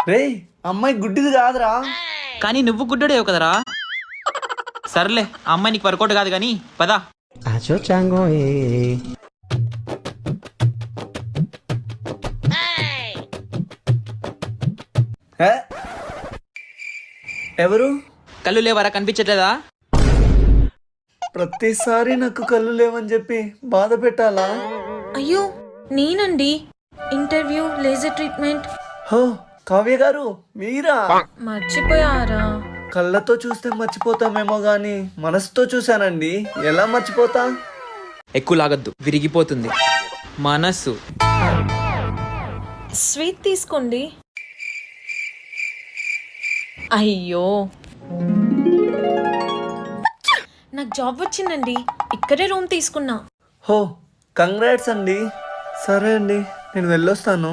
రేయ్ అమ్మాయి గుడ్డిది కాదురా. కానీ నువ్వు గుడ్డోడేవు కదరా. సర్లే ఆ అమ్మాయి నీకు వర్కౌట్ కాదు కానీ పదా. హే? ఎవరు? కళ్ళు లేవరా, కనిపించట్లేదా? ప్రతిసారి నాకు కళ్ళు లేవని చెప్పి బాధ పెట్టాలా? అయ్యో నేనండి, ఇంటర్వ్యూ లేజర్ ట్రీట్మెంట్. హో కావ్య గారు మీరా? మర్చిపోయారా? కళ్ళతో చూస్తే మర్చిపోతామేమో గాని మనసుతో చూశానండి, ఎలా మర్చిపోతా? ఎక్కువ లాగద్దు, విరిగిపోతుంది మనస్సు. స్వీట్ తీసుకోండి. అయ్యో నాకు జాబ్ వచ్చిందండి, ఇక్కడే రూమ్ తీసుకున్నా. హో కంగ్రాట్స్ అండి. సరే అండి నేను వెళ్ళొస్తాను.